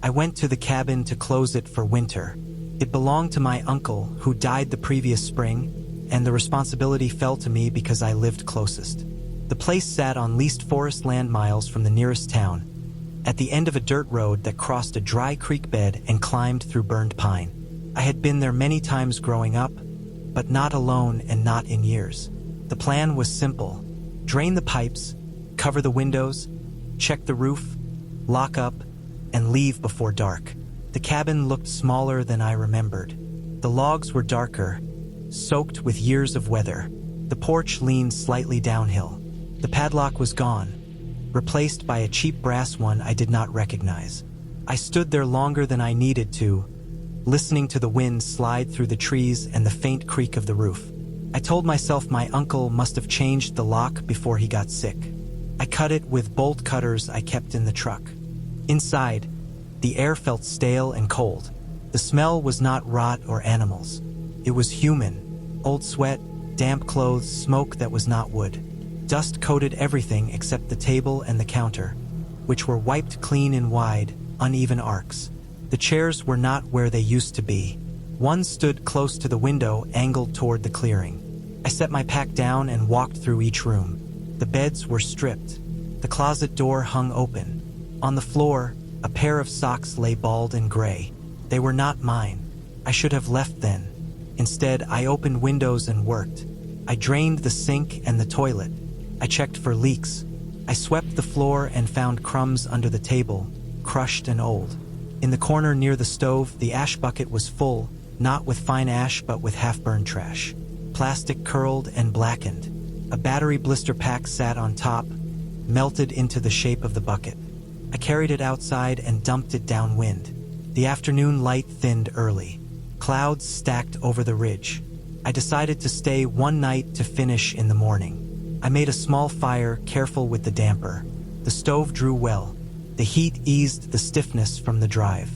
I went to the cabin to close it for winter. It belonged to my uncle, who died the previous spring, and the responsibility fell to me because I lived closest. The place sat on leased forest land miles from the nearest town, at the end of a dirt road that crossed a dry creek bed and climbed through burned pine. I had been there many times growing up, but not alone and not in years. The plan was simple: drain the pipes, cover the windows, check the roof, lock up, and leave before dark. The cabin looked smaller than I remembered. The logs were darker, soaked with years of weather. The porch leaned slightly downhill. The padlock was gone, replaced by a cheap brass one I did not recognize. I stood there longer than I needed to, listening to the wind slide through the trees and the faint creak of the roof. I told myself my uncle must have changed the lock before he got sick. I cut it with bolt cutters I kept in the truck. Inside, the air felt stale and cold. The smell was not rot or animals. It was human. Old sweat, damp clothes, smoke that was not wood. Dust coated everything except the table and the counter, which were wiped clean in wide, uneven arcs. The chairs were not where they used to be. One stood close to the window, angled toward the clearing. I set my pack down and walked through each room. The beds were stripped. The closet door hung open. On the floor, a pair of socks lay bald and gray. They were not mine. I should have left then. Instead, I opened windows and worked. I drained the sink and the toilet. I checked for leaks. I swept the floor and found crumbs under the table, crushed and old. In the corner near the stove, the ash bucket was full, not with fine ash but with half-burned trash. Plastic curled and blackened. A battery blister pack sat on top, melted into the shape of the bucket. I carried it outside and dumped it downwind. The afternoon light thinned early. Clouds stacked over the ridge. I decided to stay one night to finish in the morning. I made a small fire, careful with the damper. The stove drew well. The heat eased the stiffness from the drive.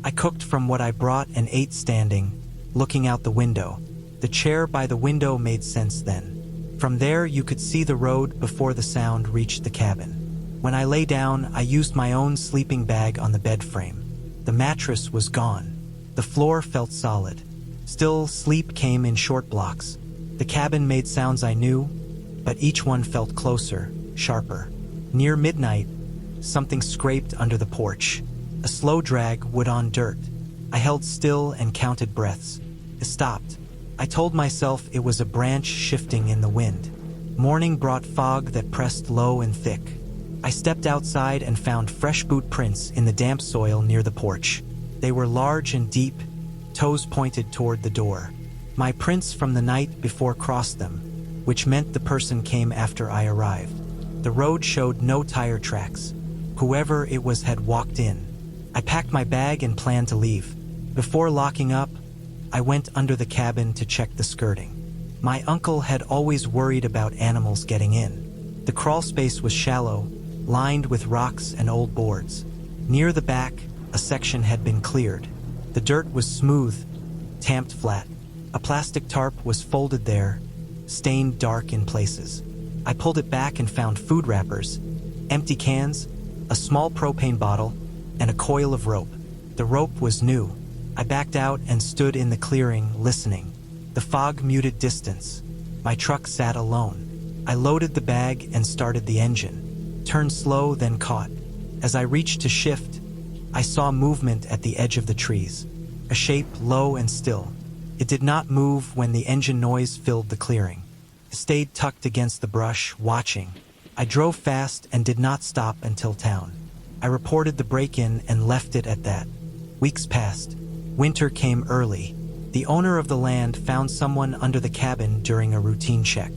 I cooked from what I brought and ate standing, looking out the window. The chair by the window made sense then. From there you could see the road before the sound reached the cabin. When I lay down, I used my own sleeping bag on the bed frame. The mattress was gone. The floor felt solid. Still, sleep came in short blocks. The cabin made sounds I knew, but each one felt closer, sharper. Near midnight, something scraped under the porch. A slow drag, wood on dirt. I held still and counted breaths. It stopped. I told myself it was a branch shifting in the wind. Morning brought fog that pressed low and thick. I stepped outside and found fresh boot prints in the damp soil near the porch. They were large and deep, toes pointed toward the door. My prints from the night before crossed them, which meant the person came after I arrived. The road showed no tire tracks. Whoever it was had walked in. I packed my bag and planned to leave. Before locking up, I went under the cabin to check the skirting. My uncle had always worried about animals getting in. The crawl space was shallow, lined with rocks and old boards. Near the back, a section had been cleared. The dirt was smooth, tamped flat. A plastic tarp was folded there, stained dark in places. I pulled it back and found food wrappers, empty cans, a small propane bottle, and a coil of rope. The rope was new. I backed out and stood in the clearing, listening. The fog muted distance. My truck sat alone. I loaded the bag and started the engine. Turned slow, then caught. As I reached to shift, I saw movement at the edge of the trees. A shape low and still. It did not move when the engine noise filled the clearing. I stayed tucked against the brush, watching. I drove fast and did not stop until town. I reported the break-in and left it at that. Weeks passed. Winter came early. The owner of the land found someone under the cabin during a routine check.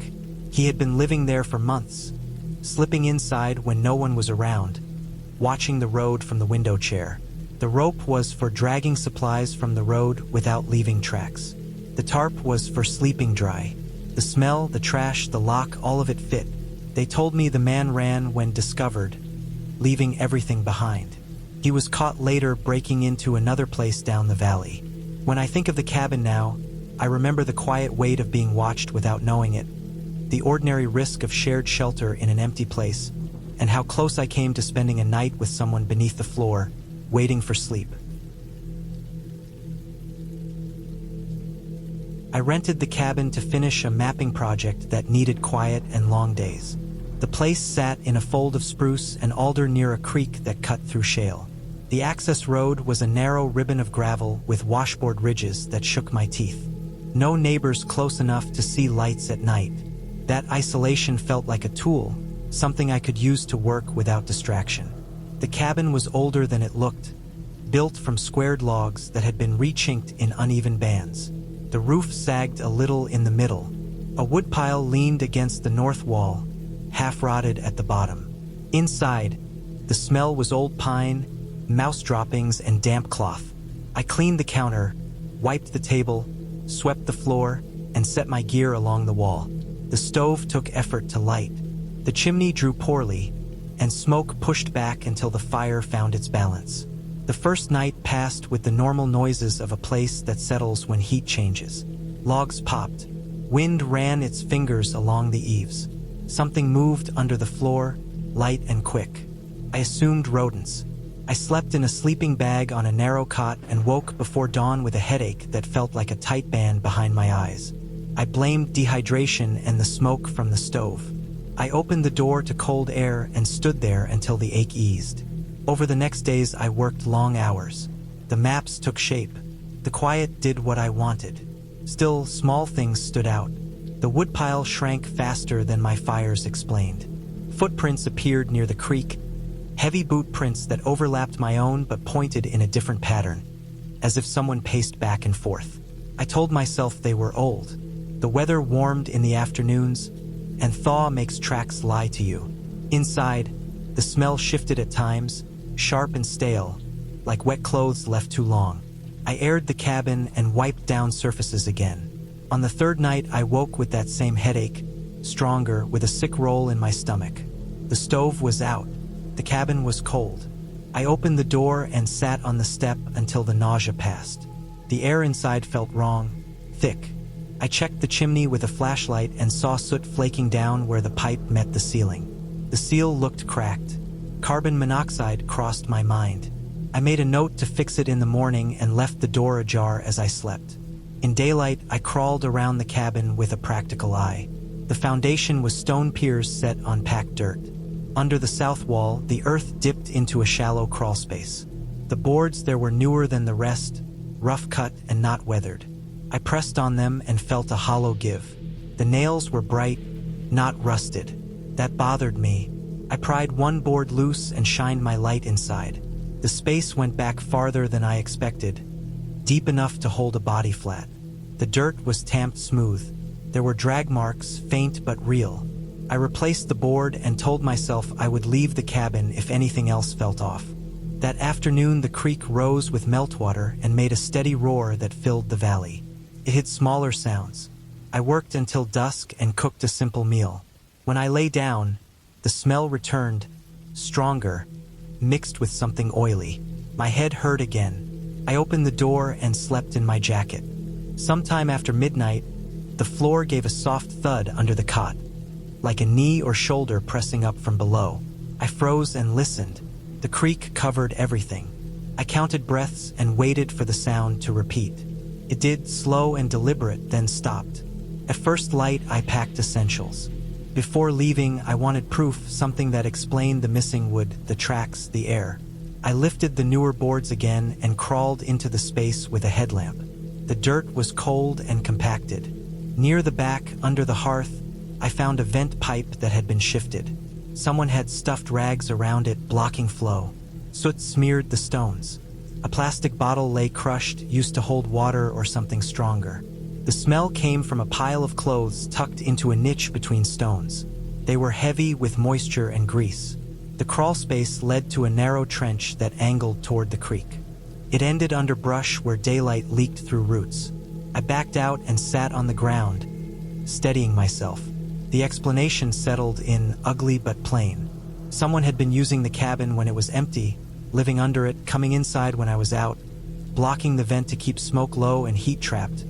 He had been living there for months, slipping inside when no one was around, watching the road from the window chair. The rope was for dragging supplies from the road without leaving tracks. The tarp was for sleeping dry. The smell, the trash, the lock, all of it fit. They told me the man ran when discovered, leaving everything behind. He was caught later breaking into another place down the valley. When I think of the cabin now, I remember the quiet weight of being watched without knowing it, the ordinary risk of shared shelter in an empty place, and how close I came to spending a night with someone beneath the floor, waiting for sleep. I rented the cabin to finish a mapping project that needed quiet and long days. The place sat in a fold of spruce and alder near a creek that cut through shale. The access road was a narrow ribbon of gravel with washboard ridges that shook my teeth. No neighbors close enough to see lights at night. That isolation felt like a tool, something I could use to work without distraction. The cabin was older than it looked, built from squared logs that had been rechinked in uneven bands. The roof sagged a little in the middle. A woodpile leaned against the north wall, half-rotted at the bottom. Inside, the smell was old pine, mouse droppings, and damp cloth. I cleaned the counter, wiped the table, swept the floor, and set my gear along the wall. The stove took effort to light. The chimney drew poorly, and smoke pushed back until the fire found its balance. The first night passed with the normal noises of a place that settles when heat changes. Logs popped. Wind ran its fingers along the eaves. Something moved under the floor, light and quick. I assumed rodents. I slept in a sleeping bag on a narrow cot and woke before dawn with a headache that felt like a tight band behind my eyes. I blamed dehydration and the smoke from the stove. I opened the door to cold air and stood there until the ache eased. Over the next days, I worked long hours. The maps took shape. The quiet did what I wanted. Still, small things stood out. The woodpile shrank faster than my fires explained. Footprints appeared near the creek, heavy boot prints that overlapped my own but pointed in a different pattern, as if someone paced back and forth. I told myself they were old. The weather warmed in the afternoons, and thaw makes tracks lie to you. Inside, the smell shifted at times, sharp and stale, like wet clothes left too long. I aired the cabin and wiped down surfaces again. On the third night, I woke with that same headache, stronger, with a sick roll in my stomach. The stove was out. The cabin was cold. I opened the door and sat on the step until the nausea passed. The air inside felt wrong, thick. I checked the chimney with a flashlight and saw soot flaking down where the pipe met the ceiling. The seal looked cracked. Carbon monoxide crossed my mind. I made a note to fix it in the morning and left the door ajar as I slept. In daylight, I crawled around the cabin with a practical eye. The foundation was stone piers set on packed dirt. Under the south wall, the earth dipped into a shallow crawl space. The boards there were newer than the rest, rough cut and not weathered. I pressed on them and felt a hollow give. The nails were bright, not rusted. That bothered me. I pried one board loose and shined my light inside. The space went back farther than I expected, deep enough to hold a body flat. The dirt was tamped smooth. There were drag marks, faint but real. I replaced the board and told myself I would leave the cabin if anything else felt off. That afternoon, the creek rose with meltwater and made a steady roar that filled the valley. It hid smaller sounds. I worked until dusk and cooked a simple meal. When I lay down, the smell returned, stronger, mixed with something oily. My head hurt again. I opened the door and slept in my jacket. Sometime after midnight, the floor gave a soft thud under the cot, like a knee or shoulder pressing up from below. I froze and listened. The creek covered everything. I counted breaths and waited for the sound to repeat. It did, slow and deliberate, then stopped. At first light, I packed essentials. Before leaving, I wanted proof, something that explained the missing wood, the tracks, the air. I lifted the newer boards again and crawled into the space with a headlamp. The dirt was cold and compacted. Near the back, under the hearth, I found a vent pipe that had been shifted. Someone had stuffed rags around it, blocking flow. Soot smeared the stones. A plastic bottle lay crushed, used to hold water or something stronger. The smell came from a pile of clothes tucked into a niche between stones. They were heavy with moisture and grease. The crawl space led to a narrow trench that angled toward the creek. It ended under brush where daylight leaked through roots. I backed out and sat on the ground, steadying myself. The explanation settled in, ugly but plain. Someone had been using the cabin when it was empty, living under it, coming inside when I was out, blocking the vent to keep smoke low and heat trapped,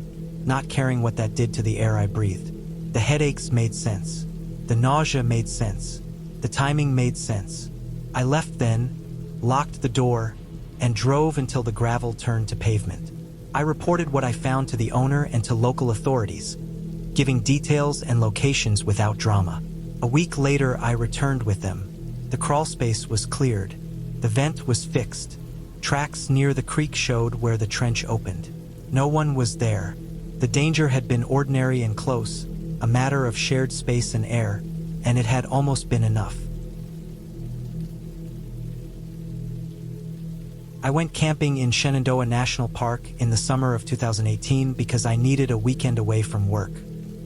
not caring what that did to the air I breathed. The headaches made sense. The nausea made sense. The timing made sense. I left then, locked the door, and drove until the gravel turned to pavement. I reported what I found to the owner and to local authorities, giving details and locations without drama. A week later, I returned with them. The crawlspace was cleared. The vent was fixed. Tracks near the creek showed where the trench opened. No one was there. The danger had been ordinary and close, a matter of shared space and air, and it had almost been enough. I went camping in Shenandoah National Park in the summer of 2018 because I needed a weekend away from work.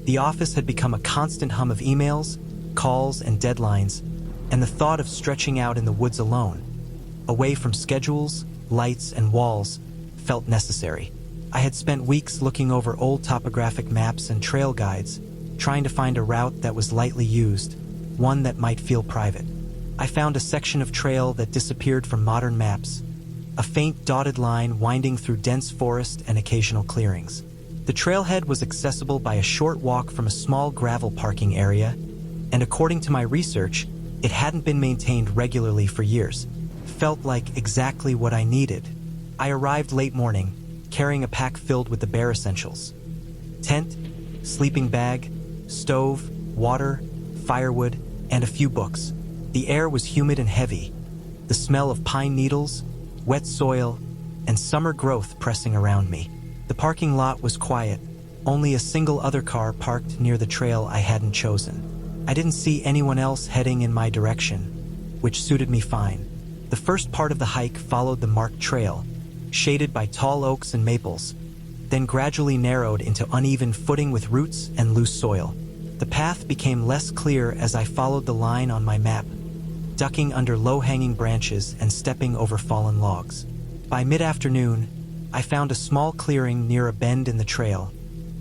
The office had become a constant hum of emails, calls, and deadlines, and the thought of stretching out in the woods alone, away from schedules, lights, and walls, felt necessary. I had spent weeks looking over old topographic maps and trail guides, trying to find a route that was lightly used, one that might feel private. I found a section of trail that disappeared from modern maps, a faint dotted line winding through dense forest and occasional clearings. The trailhead was accessible by a short walk from a small gravel parking area, and according to my research, it hadn't been maintained regularly for years. Felt like exactly what I needed. I arrived late morning, carrying a pack filled with the bare essentials: tent, sleeping bag, stove, water, firewood, and a few books. The air was humid and heavy, the smell of pine needles, wet soil, and summer growth pressing around me. The parking lot was quiet, only a single other car parked near the trail I hadn't chosen. I didn't see anyone else heading in my direction, which suited me fine. The first part of the hike followed the marked trail, shaded by tall oaks and maples, then gradually narrowed into uneven footing with roots and loose soil. The path became less clear as I followed the line on my map, ducking under low-hanging branches and stepping over fallen logs. By mid-afternoon, I found a small clearing near a bend in the trail,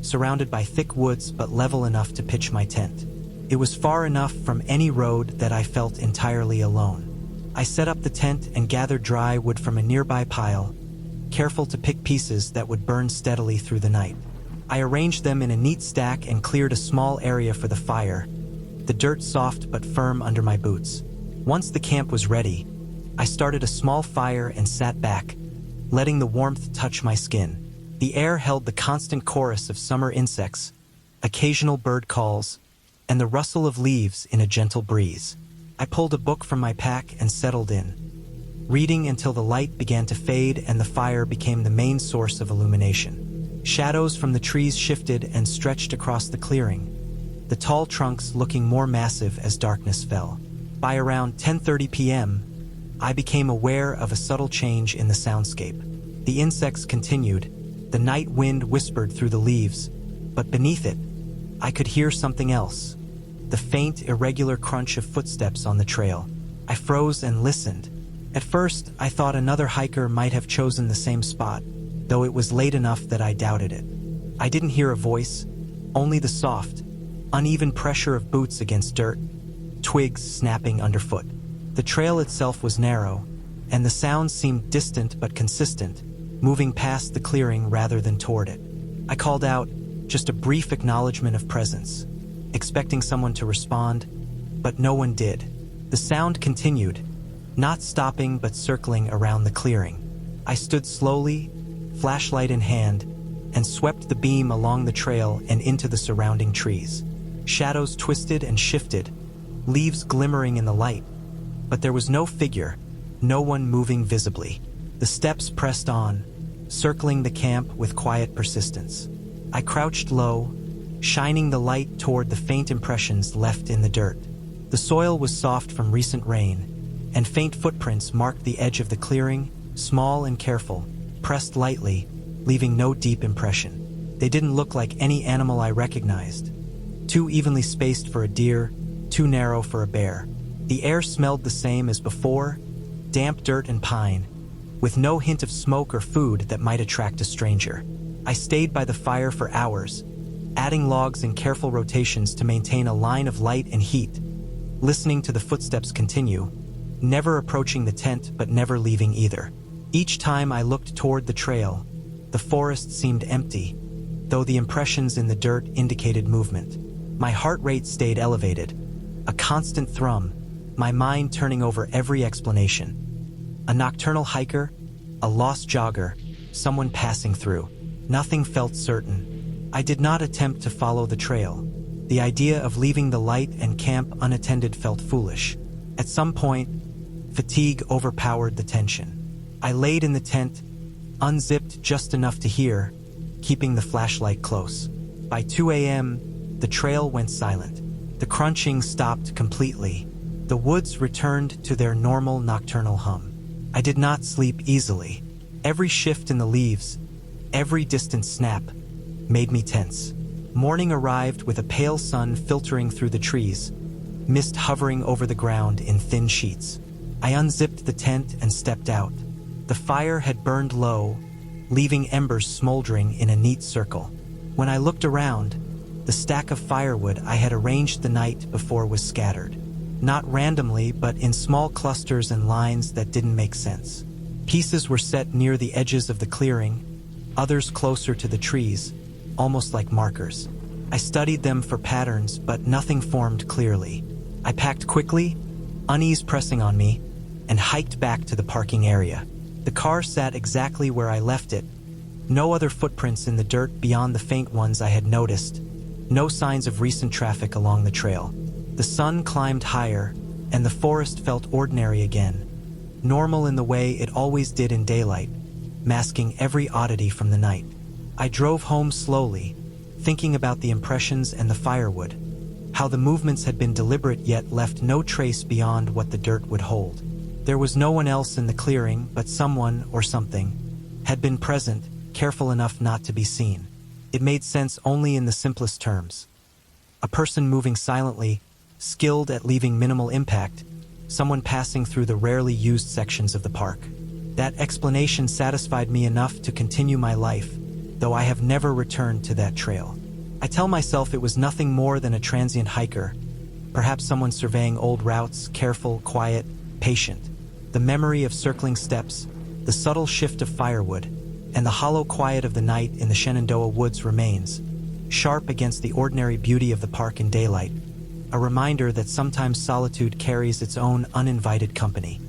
surrounded by thick woods but level enough to pitch my tent. It was far enough from any road that I felt entirely alone. I set up the tent and gathered dry wood from a nearby pile, careful to pick pieces that would burn steadily through the night. I arranged them in a neat stack and cleared a small area for the fire, the dirt soft but firm under my boots. Once the camp was ready, I started a small fire and sat back, letting the warmth touch my skin. The air held the constant chorus of summer insects, occasional bird calls, and the rustle of leaves in a gentle breeze. I pulled a book from my pack and settled in, reading until the light began to fade and the fire became the main source of illumination. Shadows from the trees shifted and stretched across the clearing, the tall trunks looking more massive as darkness fell. By around 10:30 p.m., I became aware of a subtle change in the soundscape. The insects continued, the night wind whispered through the leaves, but beneath it, I could hear something else, the faint, irregular crunch of footsteps on the trail. I froze and listened. At first, I thought another hiker might have chosen the same spot, though it was late enough that I doubted it. I didn't hear a voice, only the soft, uneven pressure of boots against dirt, twigs snapping underfoot. The trail itself was narrow, and the sound seemed distant but consistent, moving past the clearing rather than toward it. I called out, just a brief acknowledgement of presence, expecting someone to respond, but no one did. The sound continued, not stopping but circling around the clearing. I stood slowly, flashlight in hand, and swept the beam along the trail and into the surrounding trees. Shadows twisted and shifted, leaves glimmering in the light, but there was no figure, no one moving visibly. The steps pressed on, circling the camp with quiet persistence. I crouched low, shining the light toward the faint impressions left in the dirt. The soil was soft from recent rain, and faint footprints marked the edge of the clearing, small and careful, pressed lightly, leaving no deep impression. They didn't look like any animal I recognized. Too evenly spaced for a deer, too narrow for a bear. The air smelled the same as before, damp dirt and pine, with no hint of smoke or food that might attract a stranger. I stayed by the fire for hours, adding logs in careful rotations to maintain a line of light and heat, listening to the footsteps continue, never approaching the tent but never leaving either. Each time I looked toward the trail, the forest seemed empty, though the impressions in the dirt indicated movement. My heart rate stayed elevated, a constant thrum, my mind turning over every explanation. A nocturnal hiker? a lost jogger, someone passing through. Nothing felt certain. I did not attempt to follow the trail. The idea of leaving the light and camp unattended felt foolish. At some point, fatigue overpowered the tension. I laid in the tent, unzipped just enough to hear, keeping the flashlight close. By 2 a.m., the trail went silent. The crunching stopped completely. The woods returned to their normal nocturnal hum. I did not sleep easily. Every shift in the leaves, every distant snap, made me tense. Morning arrived with a pale sun filtering through the trees, mist hovering over the ground in thin sheets. I unzipped the tent and stepped out. The fire had burned low, leaving embers smoldering in a neat circle. When I looked around, the stack of firewood I had arranged the night before was scattered. Not randomly, but in small clusters and lines that didn't make sense. Pieces were set near the edges of the clearing, others closer to the trees, almost like markers. I studied them for patterns, but nothing formed clearly. I packed quickly, unease pressing on me, and hiked back to the parking area. The car sat exactly where I left it. No other footprints in the dirt beyond the faint ones I had noticed. No signs of recent traffic along the trail. The sun climbed higher, and the forest felt ordinary again, normal in the way it always did in daylight, masking every oddity from the night. I drove home slowly, thinking about the impressions and the firewood, how the movements had been deliberate yet left no trace beyond what the dirt would hold. There was no one else in the clearing, but someone or something had been present, careful enough not to be seen. It made sense only in the simplest terms. A person moving silently, skilled at leaving minimal impact, someone passing through the rarely used sections of the park. That explanation satisfied me enough to continue my life, though I have never returned to that trail. I tell myself it was nothing more than a transient hiker, perhaps someone surveying old routes, careful, quiet, patient. The memory of circling steps, the subtle shift of firewood, and the hollow quiet of the night in the Shenandoah woods remains, sharp against the ordinary beauty of the park in daylight, a reminder that sometimes solitude carries its own uninvited company.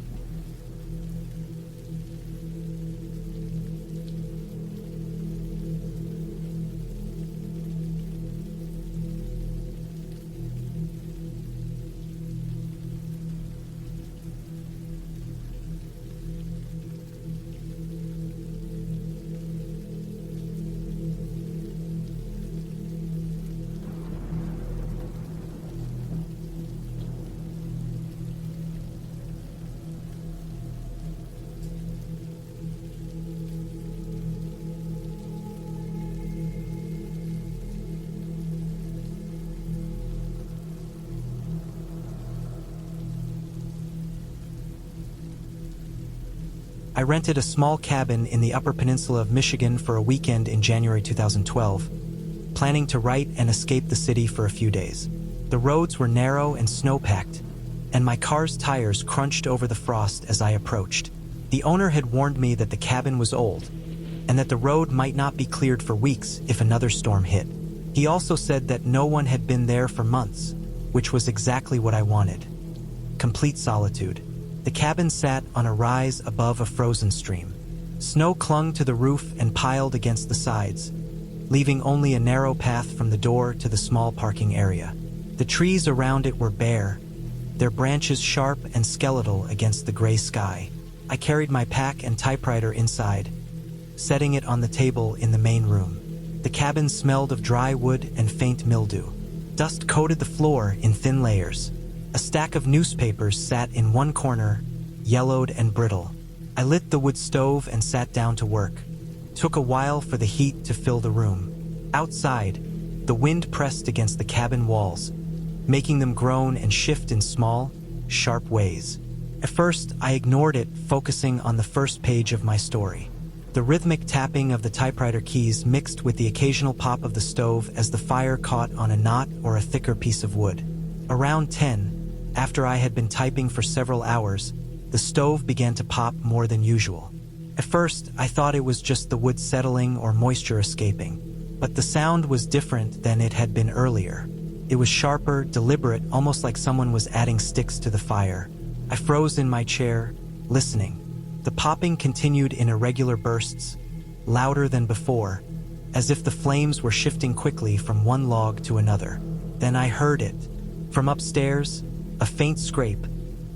I rented a small cabin in the Upper Peninsula of Michigan for a weekend in January 2012, planning to write and escape the city for a few days. The roads were narrow and snow-packed, and my car's tires crunched over the frost as I approached. The owner had warned me that the cabin was old, and that the road might not be cleared for weeks if another storm hit. He also said that no one had been there for months, which was exactly what I wanted. Complete solitude. The cabin sat on a rise above a frozen stream. Snow clung to the roof and piled against the sides, leaving only a narrow path from the door to the small parking area. The trees around it were bare, their branches sharp and skeletal against the gray sky. I carried my pack and typewriter inside, setting it on the table in the main room. The cabin smelled of dry wood and faint mildew. Dust coated the floor in thin layers. A stack of newspapers sat in one corner, yellowed and brittle. I lit the wood stove and sat down to work. Took a while for the heat to fill the room. Outside, the wind pressed against the cabin walls, making them groan and shift in small, sharp ways. At first, I ignored it, focusing on the first page of my story. The rhythmic tapping of the typewriter keys mixed with the occasional pop of the stove as the fire caught on a knot or a thicker piece of wood. Around 10, after I had been typing for several hours, the stove began to pop more than usual. At first, I thought it was just the wood settling or moisture escaping, but the sound was different than it had been earlier. It was sharper, deliberate, almost like someone was adding sticks to the fire. I froze in my chair, listening. The popping continued in irregular bursts, louder than before, as if the flames were shifting quickly from one log to another. Then I heard it. From upstairs, a faint scrape,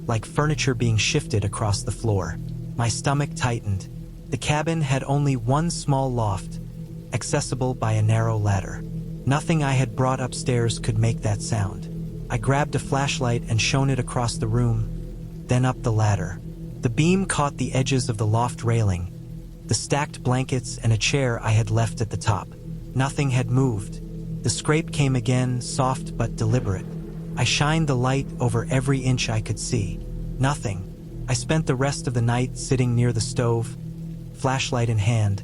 like furniture being shifted across the floor. My stomach tightened. The cabin had only one small loft, accessible by a narrow ladder. Nothing I had brought upstairs could make that sound. I grabbed a flashlight and shone it across the room, then up the ladder. The beam caught the edges of the loft railing, the stacked blankets and a chair I had left at the top. Nothing had moved. The scrape came again, soft but deliberate. I shined the light over every inch I could see. Nothing. I spent the rest of the night sitting near the stove, flashlight in hand,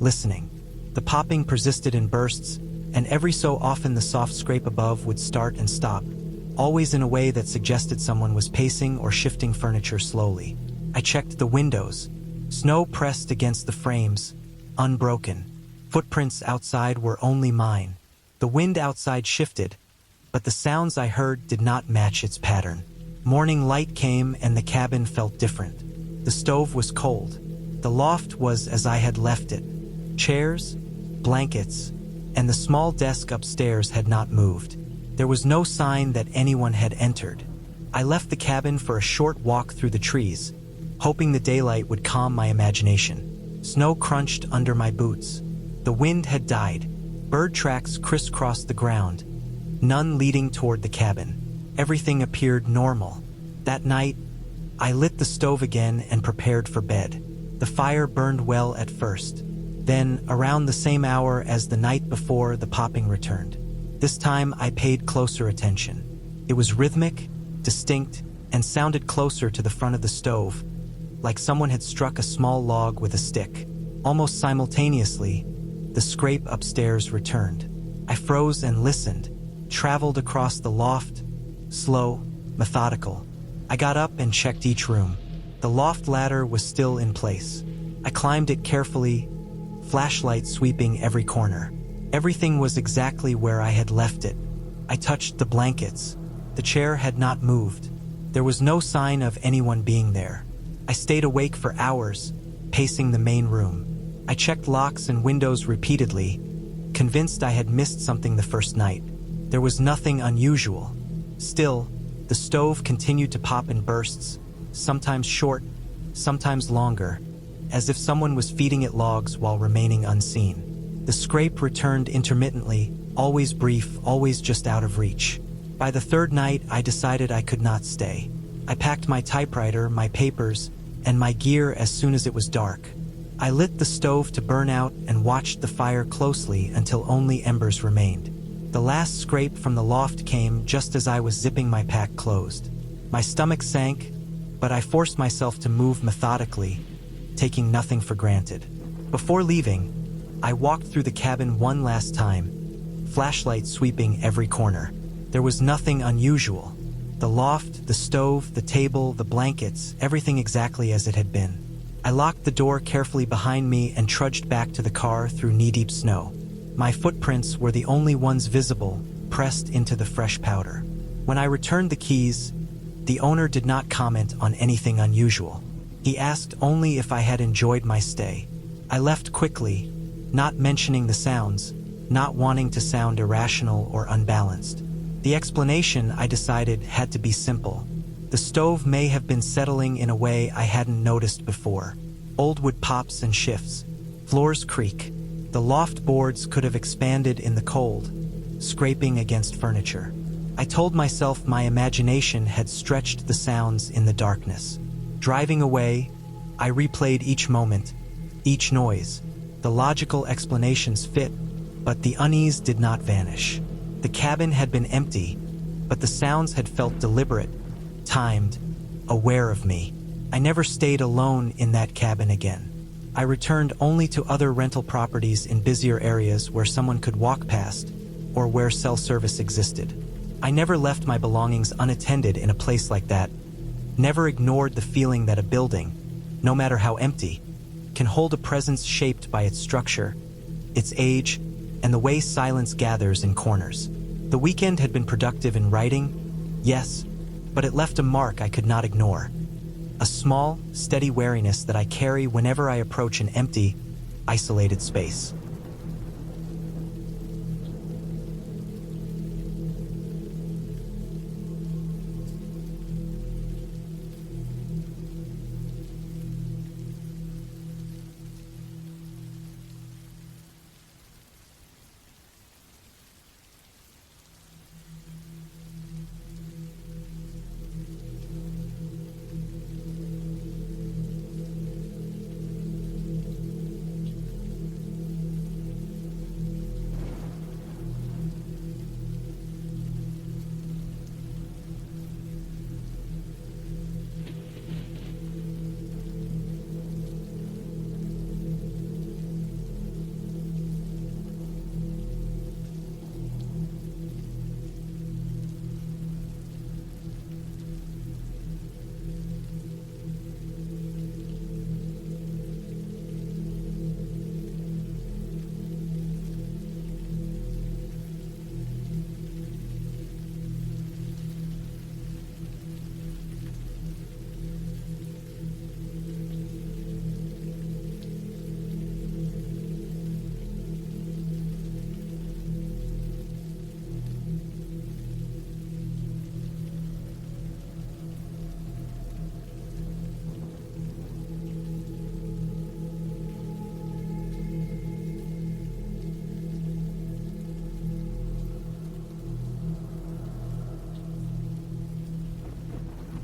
listening. The popping persisted in bursts, and every so often the soft scrape above would start and stop, always in a way that suggested someone was pacing or shifting furniture slowly. I checked the windows. Snow pressed against the frames, unbroken. Footprints outside were only mine. The wind outside shifted, but the sounds I heard did not match its pattern. Morning light came and the cabin felt different. The stove was cold. The loft was as I had left it. Chairs, blankets, and the small desk upstairs had not moved. There was no sign that anyone had entered. I left the cabin for a short walk through the trees, hoping the daylight would calm my imagination. Snow crunched under my boots. The wind had died. Bird tracks crisscrossed the ground, none leading toward the cabin. Everything appeared normal. That night, I lit the stove again and prepared for bed. The fire burned well at first. Then, around the same hour as the night before, the popping returned. This time, I paid closer attention. It was rhythmic, distinct, and sounded closer to the front of the stove, like someone had struck a small log with a stick. Almost simultaneously, the scrape upstairs returned. I froze and listened, traveled across the loft, slow, methodical. I got up and checked each room. The loft ladder was still in place. I climbed it carefully, flashlight sweeping every corner. Everything was exactly where I had left it. I touched the blankets. The chair had not moved. There was no sign of anyone being there. I stayed awake for hours, pacing the main room. I checked locks and windows repeatedly, convinced I had missed something the first night. There was nothing unusual. Still, the stove continued to pop in bursts, sometimes short, sometimes longer, as if someone was feeding it logs while remaining unseen. The scrape returned intermittently, always brief, always just out of reach. By the third night, I decided I could not stay. I packed my typewriter, my papers, and my gear as soon as it was dark. I lit the stove to burn out and watched the fire closely until only embers remained. The last scrape from the loft came just as I was zipping my pack closed. My stomach sank, but I forced myself to move methodically, taking nothing for granted. Before leaving, I walked through the cabin one last time, flashlight sweeping every corner. There was nothing unusual. The loft, the stove, the table, the blankets, everything exactly as it had been. I locked the door carefully behind me and trudged back to the car through knee-deep snow. My footprints were the only ones visible, pressed into the fresh powder. When I returned the keys, the owner did not comment on anything unusual. He asked only if I had enjoyed my stay. I left quickly, not mentioning the sounds, not wanting to sound irrational or unbalanced. The explanation, I decided, had to be simple. The stove may have been settling in a way I hadn't noticed before. Old wood pops and shifts. Floors creak. The loft boards could have expanded in the cold, scraping against furniture. I told myself my imagination had stretched the sounds in the darkness. Driving away, I replayed each moment, each noise. The logical explanations fit, but the unease did not vanish. The cabin had been empty, but the sounds had felt deliberate, timed, aware of me. I never stayed alone in that cabin again. I returned only to other rental properties in busier areas where someone could walk past, or where cell service existed. I never left my belongings unattended in a place like that, never ignored the feeling that a building, no matter how empty, can hold a presence shaped by its structure, its age, and the way silence gathers in corners. The weekend had been productive in writing, yes, but it left a mark I could not ignore. a small, steady wariness that I carry whenever I approach an empty, isolated space.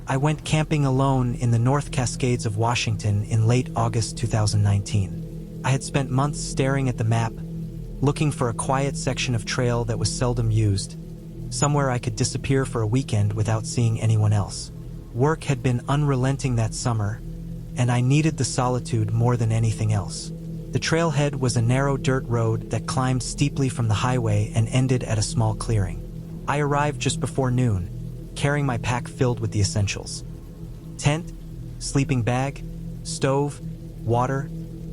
I went camping alone in the North Cascades of Washington in late August 2019. I had spent months staring at the map, looking for a quiet section of trail that was seldom used, somewhere I could disappear for a weekend without seeing anyone else. Work had been unrelenting that summer, and I needed the solitude more than anything else. The trailhead was a narrow dirt road that climbed steeply from the highway and ended at a small clearing. I arrived just before noon, carrying my pack filled with the essentials: tent, sleeping bag, stove, water,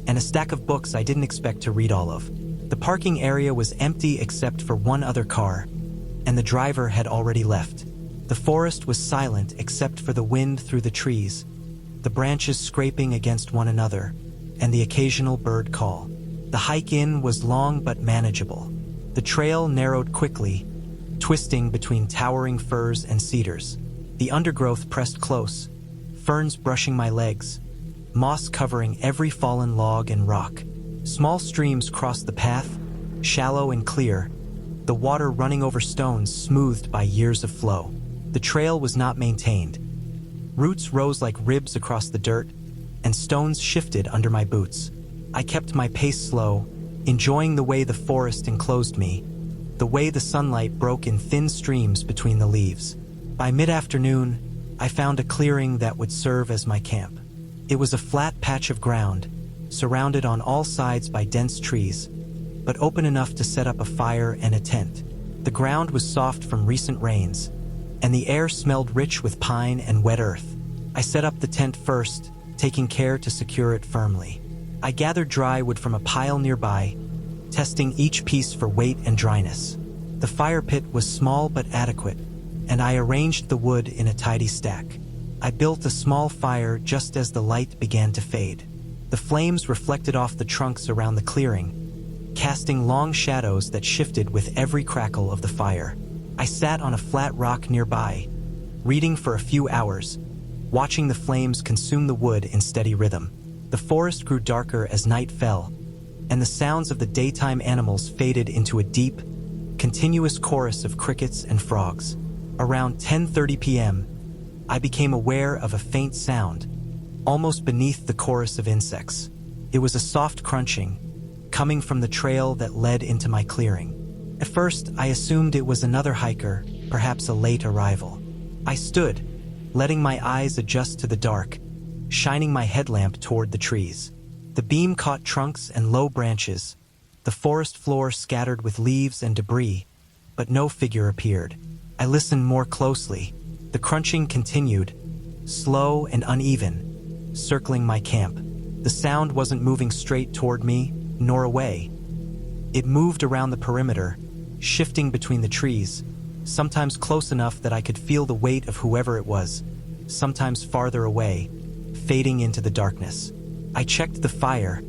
and a stack of books I didn't expect to read all of. The parking area was empty except for one other car, and the driver had already left. The forest was silent except for the wind through the trees, the branches scraping against one another, and the occasional bird call. The hike in was long but manageable. The trail narrowed quickly, twisting between towering firs and cedars. The undergrowth pressed close, ferns brushing my legs, moss covering every fallen log and rock. Small streams crossed the path, shallow and clear, the water running over stones smoothed by years of flow. The trail was not maintained. Roots rose like ribs across the dirt, and stones shifted under my boots. I kept my pace slow, enjoying the way the forest enclosed me, the way the sunlight broke in thin streams between the leaves. By mid-afternoon, I found a clearing that would serve as my camp. It was a flat patch of ground, surrounded on all sides by dense trees, but open enough to set up a fire and a tent. The ground was soft from recent rains, and the air smelled rich with pine and wet earth. I set up the tent first, taking care to secure it firmly. I gathered dry wood from a pile nearby, testing each piece for weight and dryness. The fire pit was small but adequate, and I arranged the wood in a tidy stack. I built a small fire just as the light began to fade. The flames reflected off the trunks around the clearing, casting long shadows that shifted with every crackle of the fire. I sat on a flat rock nearby, reading for a few hours, watching the flames consume the wood in steady rhythm. The forest grew darker as night fell, and the sounds of the daytime animals faded into a deep, continuous chorus of crickets and frogs. Around 10:30 p.m., I became aware of a faint sound, almost beneath the chorus of insects. It was a soft crunching, coming from the trail that led into my clearing. At first, I assumed it was another hiker, perhaps a late arrival. I stood, letting my eyes adjust to the dark, shining my headlamp toward the trees. The beam caught trunks and low branches, the forest floor scattered with leaves and debris, but no figure appeared. I listened more closely. The crunching continued, slow and uneven, circling my camp. The sound wasn't moving straight toward me, nor away. It moved around the perimeter, shifting between the trees, sometimes close enough that I could feel the weight of whoever it was, sometimes farther away, fading into the darkness. I checked the fire.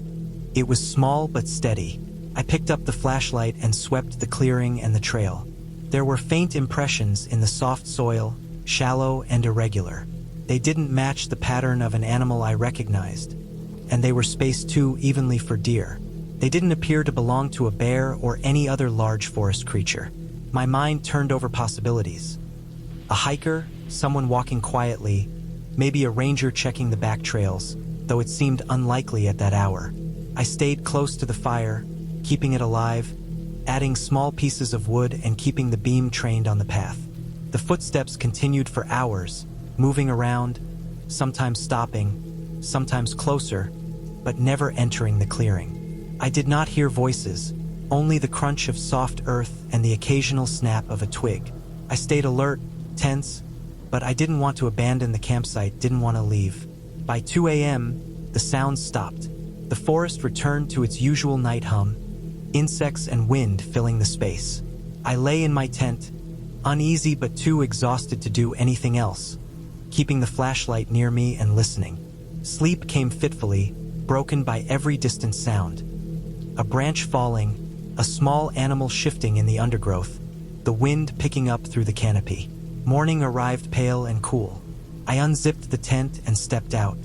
It was small but steady. I picked up the flashlight and swept the clearing and the trail. There were faint impressions in the soft soil, shallow and irregular. They didn't match the pattern of an animal I recognized, and they were spaced too evenly for deer. They didn't appear to belong to a bear or any other large forest creature. My mind turned over possibilities. A hiker, someone walking quietly, maybe a ranger checking the back trails, though it seemed unlikely at that hour. I stayed close to the fire, keeping it alive, adding small pieces of wood and keeping the beam trained on the path. The footsteps continued for hours, moving around, sometimes stopping, sometimes closer, but never entering the clearing. I did not hear voices, only the crunch of soft earth and the occasional snap of a twig. I stayed alert, tense, but I didn't want to abandon the campsite, didn't want to leave. By 2 a.m., the sounds stopped. The forest returned to its usual night hum, insects and wind filling the space. I lay in my tent, uneasy but too exhausted to do anything else, keeping the flashlight near me and listening. Sleep came fitfully, broken by every distant sound. A branch falling, a small animal shifting in the undergrowth, the wind picking up through the canopy. Morning arrived pale and cool. I unzipped the tent and stepped out.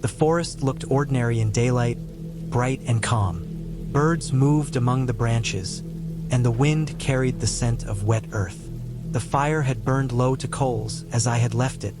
The forest looked ordinary in daylight, bright and calm. Birds moved among the branches, and the wind carried the scent of wet earth. The fire had burned low to coals as I had left it,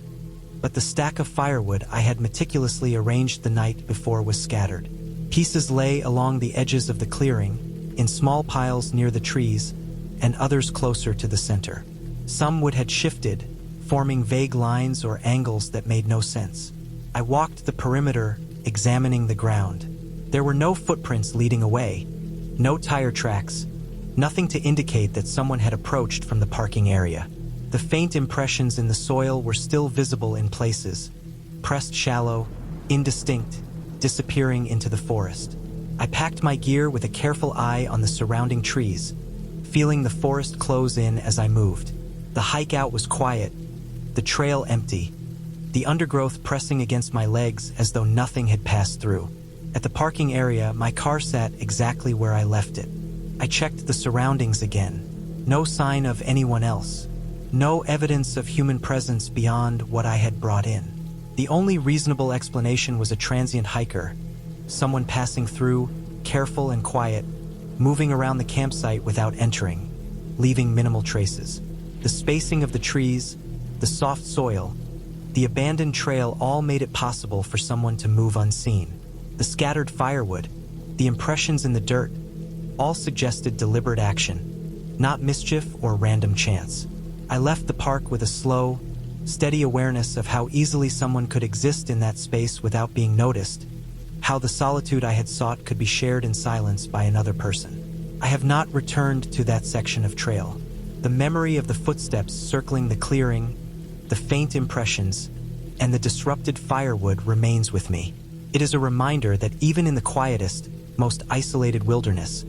but the stack of firewood I had meticulously arranged the night before was scattered. Pieces lay along the edges of the clearing, in small piles near the trees, and others closer to the center. Some wood had shifted, forming vague lines or angles that made no sense. I walked the perimeter, examining the ground. There were no footprints leading away, no tire tracks, nothing to indicate that someone had approached from the parking area. The faint impressions in the soil were still visible in places, pressed shallow, indistinct, disappearing into the forest. I packed my gear with a careful eye on the surrounding trees, feeling the forest close in as I moved. The hike out was quiet, the trail empty, the undergrowth pressing against my legs as though nothing had passed through. At the parking area, my car sat exactly where I left it. I checked the surroundings again. No sign of anyone else. No evidence of human presence beyond what I had brought in. The only reasonable explanation was a transient hiker, someone passing through, careful and quiet, moving around the campsite without entering, leaving minimal traces. The spacing of the trees, the soft soil, the abandoned trail all made it possible for someone to move unseen. The scattered firewood, the impressions in the dirt, all suggested deliberate action, not mischief or random chance. I left the park with a slow, steady awareness of how easily someone could exist in that space without being noticed, how the solitude I had sought could be shared in silence by another person. I have not returned to that section of trail. The memory of the footsteps circling the clearing, the faint impressions, and the disrupted firewood remains with me. It is a reminder that even in the quietest, most isolated wilderness,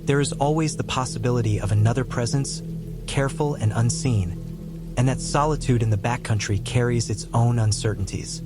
there is always the possibility of another presence, careful and unseen, and that solitude in the backcountry carries its own uncertainties.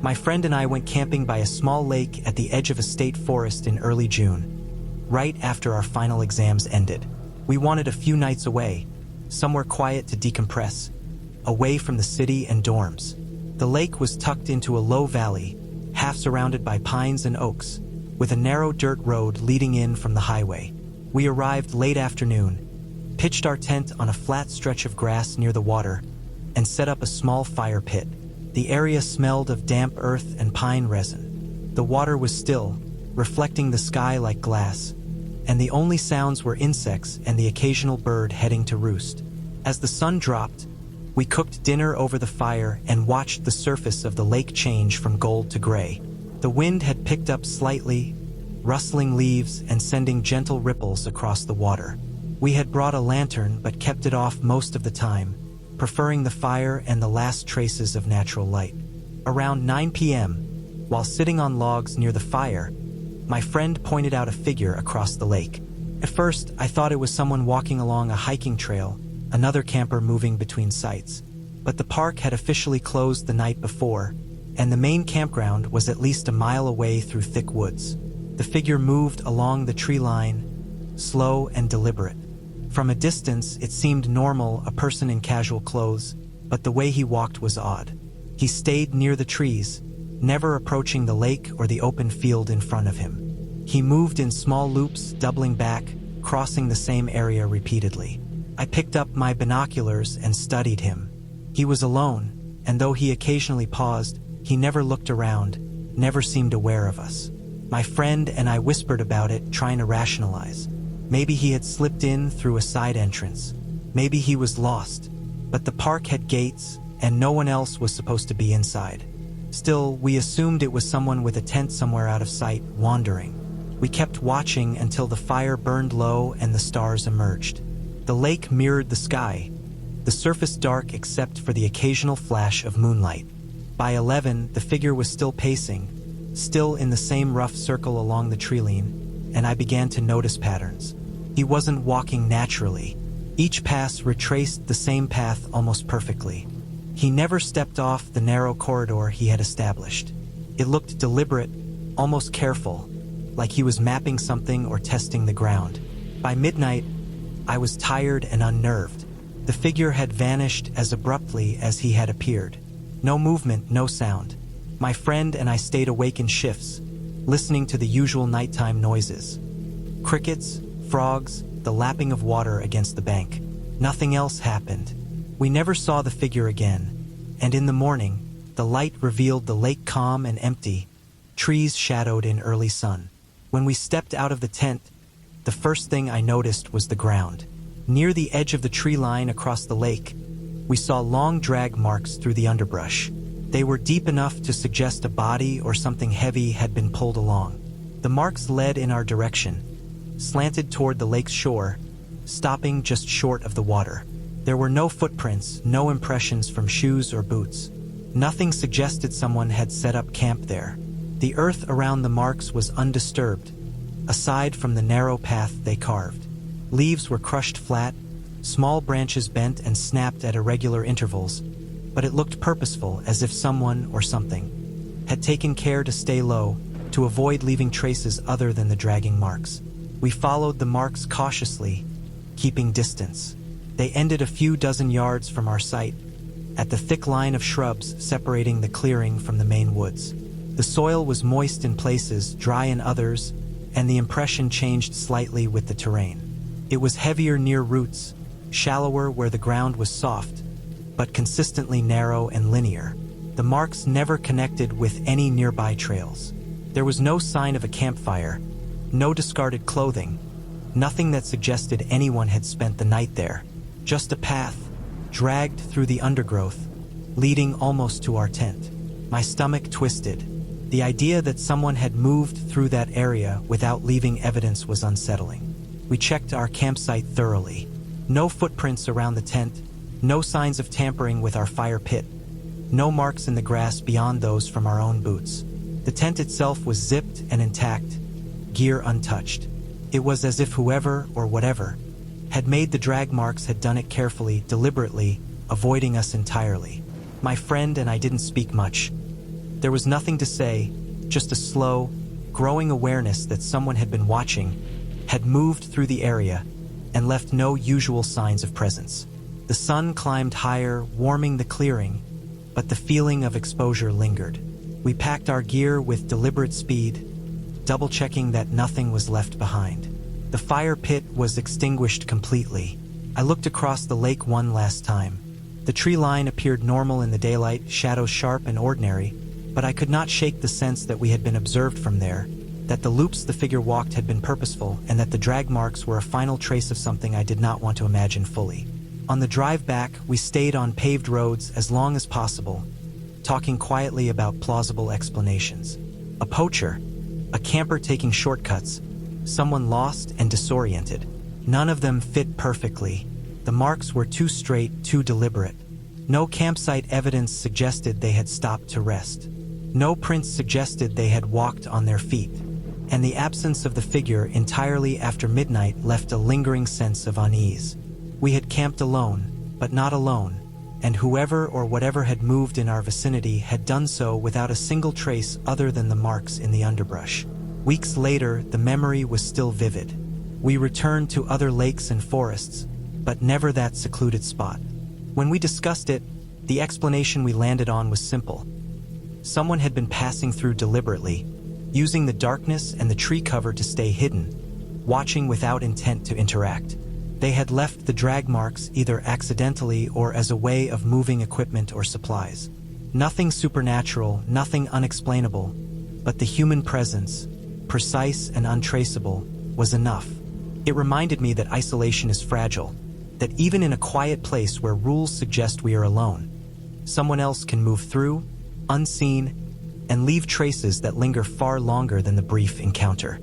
My friend and I went camping by a small lake at the edge of a state forest in early June, right after our final exams ended. We wanted a few nights away, somewhere quiet to decompress, away from the city and dorms. The lake was tucked into a low valley, half surrounded by pines and oaks, with a narrow dirt road leading in from the highway. We arrived late afternoon, pitched our tent on a flat stretch of grass near the water, and set up a small fire pit. The area smelled of damp earth and pine resin. The water was still, reflecting the sky like glass, and the only sounds were insects and the occasional bird heading to roost. As the sun dropped, we cooked dinner over the fire and watched the surface of the lake change from gold to gray. The wind had picked up slightly, rustling leaves and sending gentle ripples across the water. We had brought a lantern but kept it off most of the time, preferring the fire and the last traces of natural light. Around 9 p.m., while sitting on logs near the fire, my friend pointed out a figure across the lake. At first, I thought it was someone walking along a hiking trail, another camper moving between sites. But the park had officially closed the night before, and the main campground was at least a mile away through thick woods. The figure moved along the tree line, slow and deliberate. From a distance, it seemed normal, a person in casual clothes, but the way he walked was odd. He stayed near the trees, never approaching the lake or the open field in front of him. He moved in small loops, doubling back, crossing the same area repeatedly. I picked up my binoculars and studied him. He was alone, and though he occasionally paused, he never looked around, never seemed aware of us. My friend and I whispered about it, trying to rationalize. Maybe he had slipped in through a side entrance. Maybe he was lost. But the park had gates, and no one else was supposed to be inside. Still, we assumed it was someone with a tent somewhere out of sight, wandering. We kept watching until the fire burned low and the stars emerged. The lake mirrored the sky, the surface dark except for the occasional flash of moonlight. By 11, the figure was still pacing, still in the same rough circle along the treeline, and I began to notice patterns. He wasn't walking naturally. Each pass retraced the same path almost perfectly. He never stepped off the narrow corridor he had established. It looked deliberate, almost careful, like he was mapping something or testing the ground. By midnight, I was tired and unnerved. The figure had vanished as abruptly as he had appeared. No movement, no sound. My friend and I stayed awake in shifts, listening to the usual nighttime noises. Crickets, frogs, the lapping of water against the bank. Nothing else happened. We never saw the figure again, and in the morning, the light revealed the lake calm and empty, trees shadowed in early sun. When we stepped out of the tent, the first thing I noticed was the ground. Near the edge of the tree line across the lake, we saw long drag marks through the underbrush. They were deep enough to suggest a body or something heavy had been pulled along. The marks led in our direction, slanted toward the lake's shore, stopping just short of the water. There were no footprints, no impressions from shoes or boots. Nothing suggested someone had set up camp there. The earth around the marks was undisturbed, aside from the narrow path they carved. Leaves were crushed flat, small branches bent and snapped at irregular intervals, but it looked purposeful, as if someone or something had taken care to stay low, to avoid leaving traces other than the dragging marks. We followed the marks cautiously, keeping distance. They ended a few dozen yards from our site, at the thick line of shrubs separating the clearing from the main woods. The soil was moist in places, dry in others, and the impression changed slightly with the terrain. It was heavier near roots, shallower where the ground was soft, but consistently narrow and linear. The marks never connected with any nearby trails. There was no sign of a campfire, no discarded clothing, nothing that suggested anyone had spent the night there. Just a path, dragged through the undergrowth, leading almost to our tent. My stomach twisted. The idea that someone had moved through that area without leaving evidence was unsettling. We checked our campsite thoroughly. No footprints around the tent, no signs of tampering with our fire pit, no marks in the grass beyond those from our own boots. The tent itself was zipped and intact, gear untouched. It was as if whoever or whatever had made the drag marks had done it carefully, deliberately, avoiding us entirely. My friend and I didn't speak much. There was nothing to say, just a slow, growing awareness that someone had been watching, had moved through the area, and left no usual signs of presence. The sun climbed higher, warming the clearing, but the feeling of exposure lingered. We packed our gear with deliberate speed, double-checking that nothing was left behind. The fire pit was extinguished completely. I looked across the lake one last time. The tree line appeared normal in the daylight, shadows sharp and ordinary, but I could not shake the sense that we had been observed from there, that the loops the figure walked had been purposeful, and that the drag marks were a final trace of something I did not want to imagine fully. On the drive back, we stayed on paved roads as long as possible, talking quietly about plausible explanations. A poacher, a camper taking shortcuts, someone lost and disoriented. None of them fit perfectly. The marks were too straight, too deliberate. No campsite evidence suggested they had stopped to rest. No prints suggested they had walked on their feet. And the absence of the figure entirely after midnight left a lingering sense of unease. We had camped alone, but not alone, and whoever or whatever had moved in our vicinity had done so without a single trace other than the marks in the underbrush. Weeks later, the memory was still vivid. We returned to other lakes and forests, but never that secluded spot. When we discussed it, the explanation we landed on was simple. Someone had been passing through deliberately, using the darkness and the tree cover to stay hidden, watching without intent to interact. They had left the drag marks either accidentally or as a way of moving equipment or supplies. Nothing supernatural, nothing unexplainable, but the human presence, precise and untraceable, was enough. It reminded me that isolation is fragile, that even in a quiet place where rules suggest we are alone, someone else can move through, unseen, and leave traces that linger far longer than the brief encounter.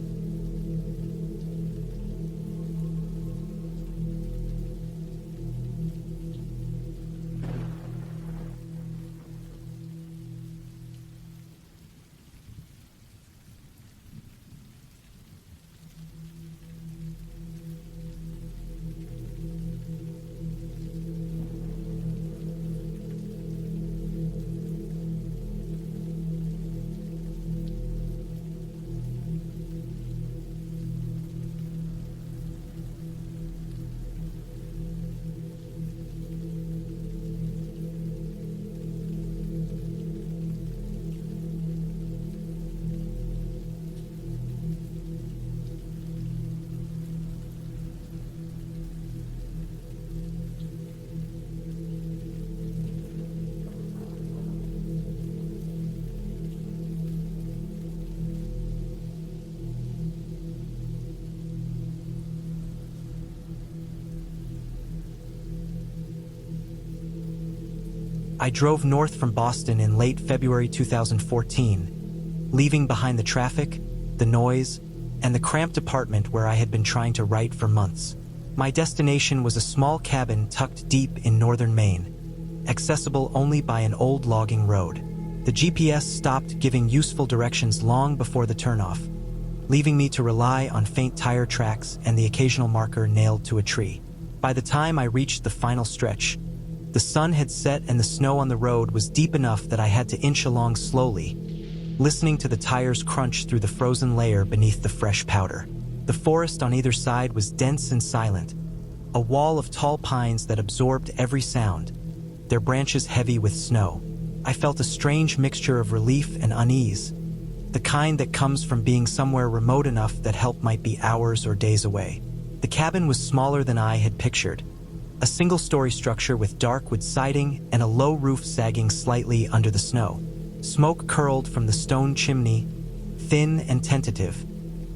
I drove north from Boston in late February 2014, leaving behind the traffic, the noise, and the cramped apartment where I had been trying to write for months. My destination was a small cabin tucked deep in northern Maine, accessible only by an old logging road. The GPS stopped giving useful directions long before the turnoff, leaving me to rely on faint tire tracks and the occasional marker nailed to a tree. By the time I reached the final stretch, the sun had set and the snow on the road was deep enough that I had to inch along slowly, listening to the tires crunch through the frozen layer beneath the fresh powder. The forest on either side was dense and silent, a wall of tall pines that absorbed every sound, their branches heavy with snow. I felt a strange mixture of relief and unease, the kind that comes from being somewhere remote enough that help might be hours or days away. The cabin was smaller than I had pictured, a single-story structure with dark wood siding and a low roof sagging slightly under the snow. Smoke curled from the stone chimney, thin and tentative,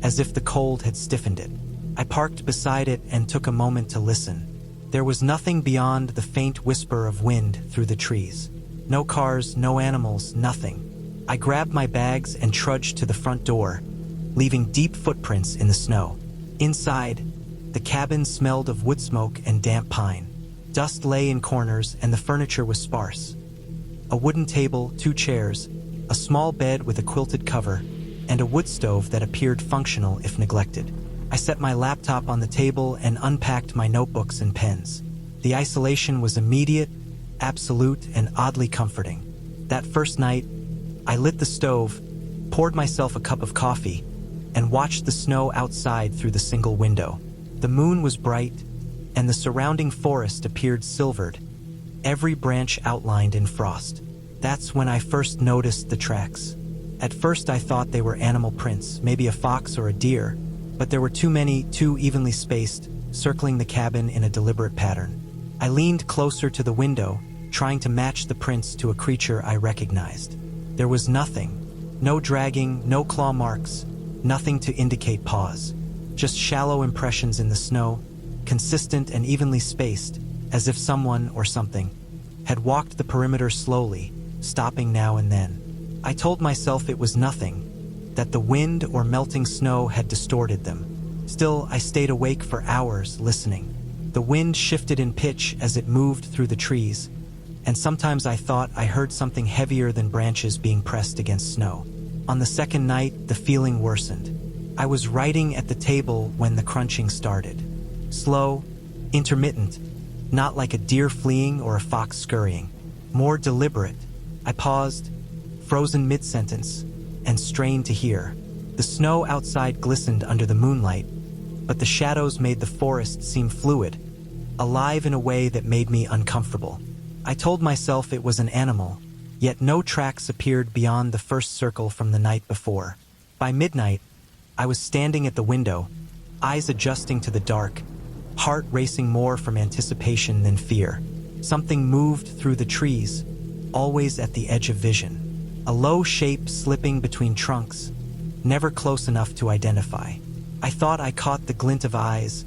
as if the cold had stiffened it. I parked beside it and took a moment to listen. There was nothing beyond the faint whisper of wind through the trees. No cars, no animals, nothing. I grabbed my bags and trudged to the front door, leaving deep footprints in the snow. Inside, the cabin smelled of wood smoke and damp pine. Dust lay in corners and the furniture was sparse. A wooden table, 2 chairs, a small bed with a quilted cover, and a wood stove that appeared functional if neglected. I set my laptop on the table and unpacked my notebooks and pens. The isolation was immediate, absolute, and oddly comforting. That first night, I lit the stove, poured myself a cup of coffee, and watched the snow outside through the single window. The moon was bright, and the surrounding forest appeared silvered, every branch outlined in frost. That's when I first noticed the tracks. At first I thought they were animal prints, maybe a fox or a deer, but there were too many, too evenly spaced, circling the cabin in a deliberate pattern. I leaned closer to the window, trying to match the prints to a creature I recognized. There was nothing. No dragging, no claw marks, nothing to indicate pause. Just shallow impressions in the snow, consistent and evenly spaced, as if someone or something had walked the perimeter slowly, stopping now and then. I told myself it was nothing, that the wind or melting snow had distorted them. Still, I stayed awake for hours, listening. The wind shifted in pitch as it moved through the trees, and sometimes I thought I heard something heavier than branches being pressed against snow. On the second night, the feeling worsened. I was writing at the table when the crunching started. Slow, intermittent, not like a deer fleeing or a fox scurrying. More deliberate. I paused, frozen mid-sentence, and strained to hear. The snow outside glistened under the moonlight, but the shadows made the forest seem fluid, alive in a way that made me uncomfortable. I told myself it was an animal, yet no tracks appeared beyond the first circle from the night before. By midnight, I was standing at the window, eyes adjusting to the dark, heart racing more from anticipation than fear. Something moved through the trees, always at the edge of vision. A low shape slipping between trunks, never close enough to identify. I thought I caught the glint of eyes,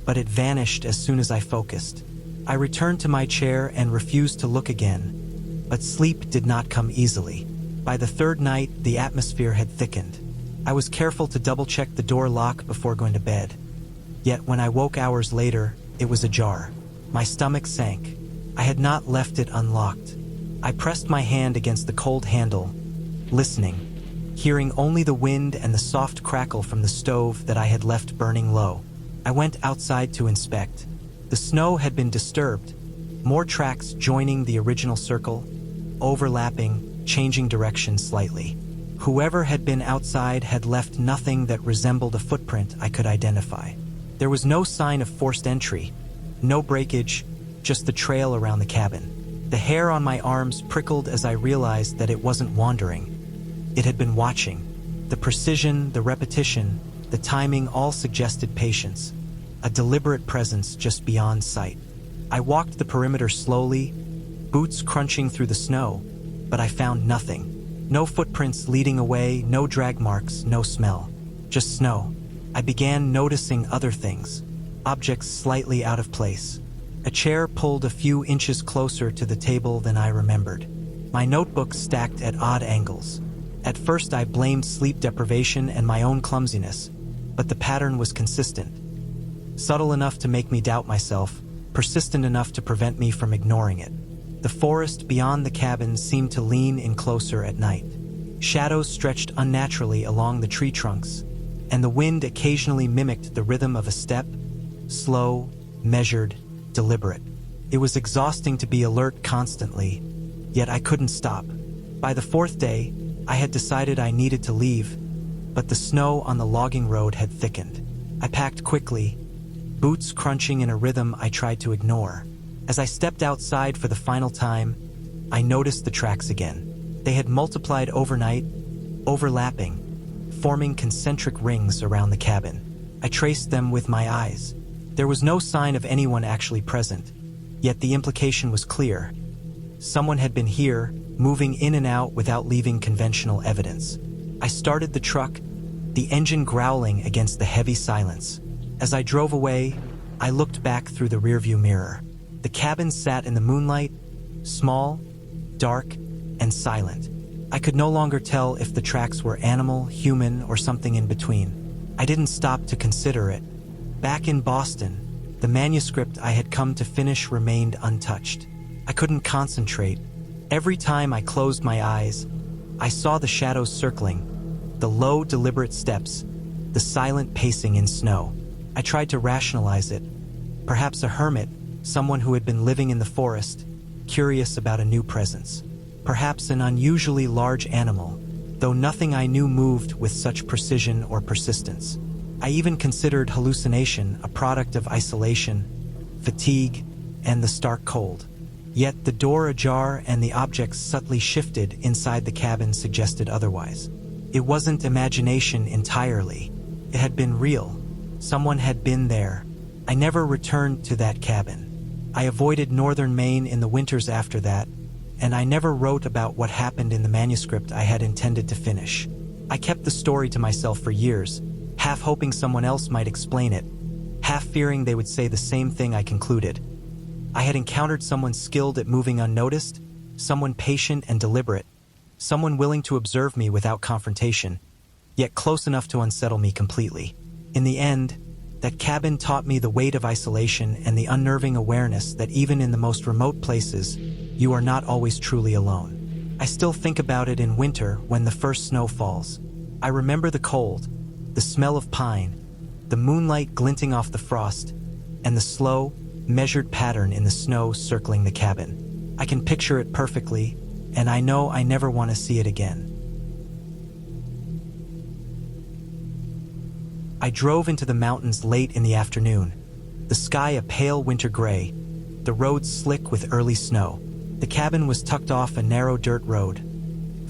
but it vanished as soon as I focused. I returned to my chair and refused to look again, but sleep did not come easily. By the third night, the atmosphere had thickened. I was careful to double-check the door lock before going to bed. Yet when I woke hours later, it was ajar. My stomach sank. I had not left it unlocked. I pressed my hand against the cold handle, listening, hearing only the wind and the soft crackle from the stove that I had left burning low. I went outside to inspect. The snow had been disturbed, more tracks joining the original circle, overlapping, changing direction slightly. Whoever had been outside had left nothing that resembled a footprint I could identify. There was no sign of forced entry, no breakage, just the trail around the cabin. The hair on my arms prickled as I realized that it wasn't wandering. It had been watching. The precision, the repetition, the timing all suggested patience, a deliberate presence just beyond sight. I walked the perimeter slowly, boots crunching through the snow, but I found nothing. No footprints leading away, no drag marks, no smell. Just snow. I began noticing other things, objects slightly out of place. A chair pulled a few inches closer to the table than I remembered. My notebook stacked at odd angles. At first I blamed sleep deprivation and my own clumsiness, but the pattern was consistent. Subtle enough to make me doubt myself, persistent enough to prevent me from ignoring it. The forest beyond the cabin seemed to lean in closer at night. Shadows stretched unnaturally along the tree trunks, and the wind occasionally mimicked the rhythm of a step, slow, measured, deliberate. It was exhausting to be alert constantly, yet I couldn't stop. By the fourth day, I had decided I needed to leave, but the snow on the logging road had thickened. I packed quickly, boots crunching in a rhythm I tried to ignore. As I stepped outside for the final time, I noticed the tracks again. They had multiplied overnight, overlapping, forming concentric rings around the cabin. I traced them with my eyes. There was no sign of anyone actually present, yet the implication was clear. Someone had been here, moving in and out without leaving conventional evidence. I started the truck, the engine growling against the heavy silence. As I drove away, I looked back through the rearview mirror. The cabin sat in the moonlight, small, dark, and silent. I could no longer tell if the tracks were animal, human, or something in between. I didn't stop to consider it. Back in Boston, the manuscript I had come to finish remained untouched. I couldn't concentrate. Every time I closed my eyes, I saw the shadows circling, the low, deliberate steps, the silent pacing in snow. I tried to rationalize it. Perhaps a hermit, someone who had been living in the forest, curious about a new presence. perhaps an unusually large animal, though nothing I knew moved with such precision or persistence. I even considered hallucination a product of isolation, fatigue, and the stark cold. Yet the door ajar and the objects subtly shifted inside the cabin suggested otherwise. It wasn't imagination entirely. It had been real. Someone had been there. I never returned to that cabin. I avoided northern Maine in the winters after that, and I never wrote about what happened in the manuscript I had intended to finish. I kept the story to myself for years, half hoping someone else might explain it, half fearing they would say the same thing I concluded. I had encountered someone skilled at moving unnoticed, someone patient and deliberate, someone willing to observe me without confrontation, yet close enough to unsettle me completely. In the end, that cabin taught me the weight of isolation and the unnerving awareness that even in the most remote places, you are not always truly alone. I still think about it in winter when the first snow falls. I remember the cold, the smell of pine, the moonlight glinting off the frost, and the slow, measured pattern in the snow circling the cabin. I can picture it perfectly, and I know I never want to see it again. I drove into the mountains late in the afternoon, the sky a pale winter gray, the roads slick with early snow. The cabin was tucked off a narrow dirt road,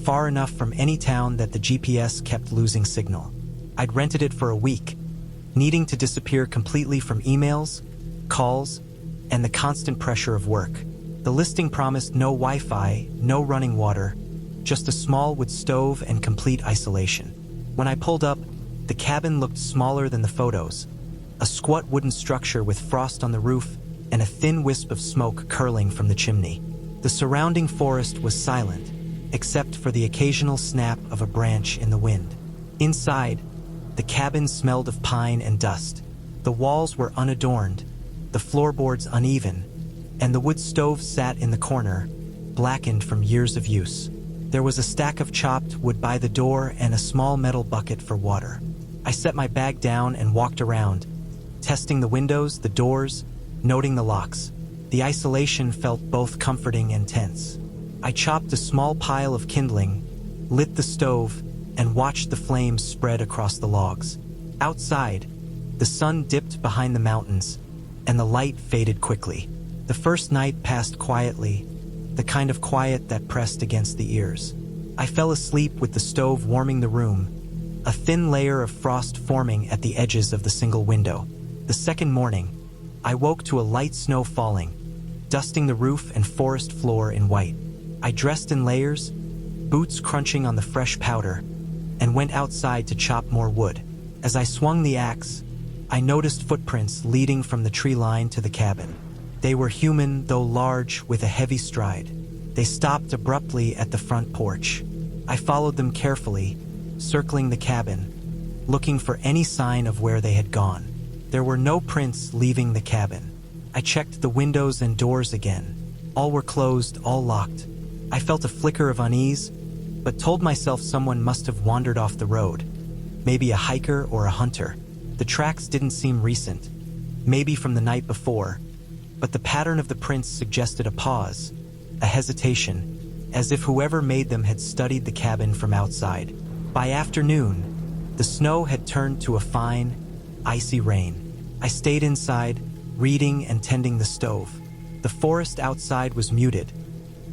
far enough from any town that the GPS kept losing signal. I'd rented it for a week, needing to disappear completely from emails, calls, and the constant pressure of work. The listing promised no Wi-Fi, no running water, just a small wood stove and complete isolation. When I pulled up, the cabin looked smaller than the photos, a squat wooden structure with frost on the roof and a thin wisp of smoke curling from the chimney. The surrounding forest was silent, except for the occasional snap of a branch in the wind. Inside, the cabin smelled of pine and dust. The walls were unadorned, the floorboards uneven, and the wood stove sat in the corner, blackened from years of use. There was a stack of chopped wood by the door and a small metal bucket for water. I set my bag down and walked around, testing the windows, the doors, noting the locks. The isolation felt both comforting and tense. I chopped a small pile of kindling, lit the stove, and watched the flames spread across the logs. Outside, the sun dipped behind the mountains, and the light faded quickly. The first night passed quietly, the kind of quiet that pressed against the ears. I fell asleep with the stove warming the room, a thin layer of frost forming at the edges of the single window. The second morning, I woke to a light snow falling, dusting the roof and forest floor in white. I dressed in layers, boots crunching on the fresh powder, and went outside to chop more wood. As I swung the axe, I noticed footprints leading from the tree line to the cabin. They were human, though large, with a heavy stride. They stopped abruptly at the front porch. I followed them carefully, circling the cabin, looking for any sign of where they had gone. There were no prints leaving the cabin. I checked the windows and doors again. All were closed, all locked. I felt a flicker of unease, but told myself someone must have wandered off the road. Maybe a hiker or a hunter. The tracks didn't seem recent, maybe from the night before, but the pattern of the prints suggested a pause, a hesitation, as if whoever made them had studied the cabin from outside. By afternoon, the snow had turned to a fine, icy rain. I stayed inside, reading and tending the stove. The forest outside was muted,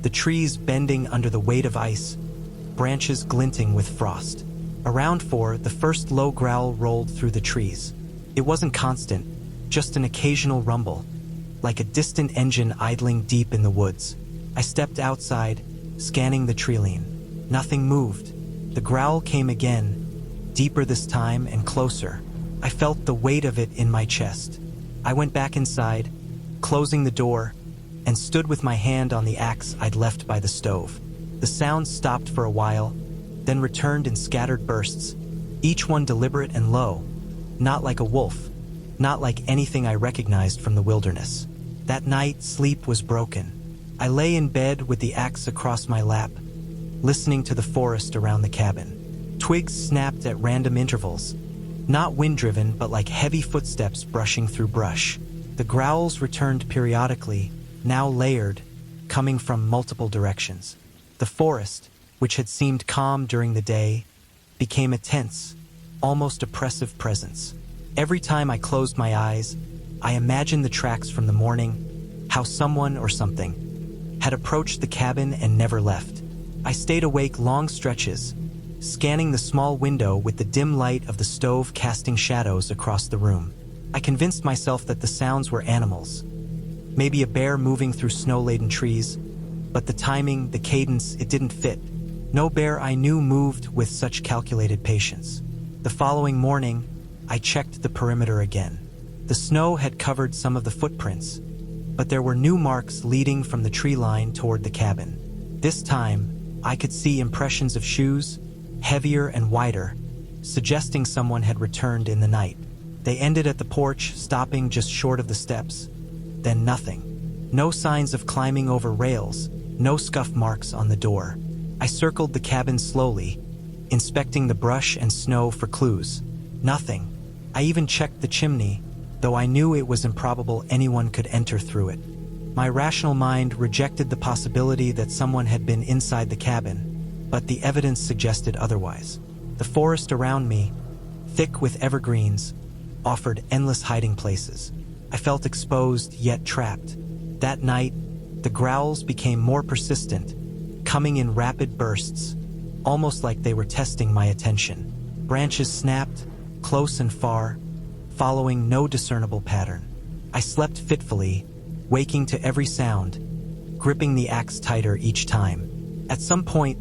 the trees bending under the weight of ice, branches glinting with frost. Around 4, the first low growl rolled through the trees. It wasn't constant, just an occasional rumble, like a distant engine idling deep in the woods. I stepped outside, scanning the tree-line. Nothing moved. The growl came again, deeper this time and closer. I felt the weight of it in my chest. I went back inside, closing the door, and stood with my hand on the axe I'd left by the stove. The sound stopped for a while, then returned in scattered bursts, each one deliberate and low, not like a wolf, not like anything I recognized from the wilderness. That night, sleep was broken. I lay in bed with the axe across my lap, listening to the forest around the cabin. Twigs snapped at random intervals, not wind-driven but like heavy footsteps brushing through brush. The growls returned periodically, now layered, coming from multiple directions. The forest, which had seemed calm during the day, became a tense, almost oppressive presence. Every time I closed my eyes, I imagined the tracks from the morning, how someone or something had approached the cabin and never left. I stayed awake long stretches, scanning the small window with the dim light of the stove casting shadows across the room. I convinced myself that the sounds were animals, maybe a bear moving through snow-laden trees, but the timing, the cadence, it didn't fit. No bear I knew moved with such calculated patience. The following morning, I checked the perimeter again. The snow had covered some of the footprints, but there were new marks leading from the tree line toward the cabin. This time, I could see impressions of shoes, heavier and wider, suggesting someone had returned in the night. They ended at the porch, stopping just short of the steps. Then nothing. No signs of climbing over rails, no scuff marks on the door. I circled the cabin slowly, inspecting the brush and snow for clues. Nothing. I even checked the chimney, though I knew it was improbable anyone could enter through it. My rational mind rejected the possibility that someone had been inside the cabin, but the evidence suggested otherwise. The forest around me, thick with evergreens, offered endless hiding places. I felt exposed yet trapped. That night, the growls became more persistent, coming in rapid bursts, almost like they were testing my attention. Branches snapped, close and far, following no discernible pattern. I slept fitfully, waking to every sound, gripping the axe tighter each time. At some point,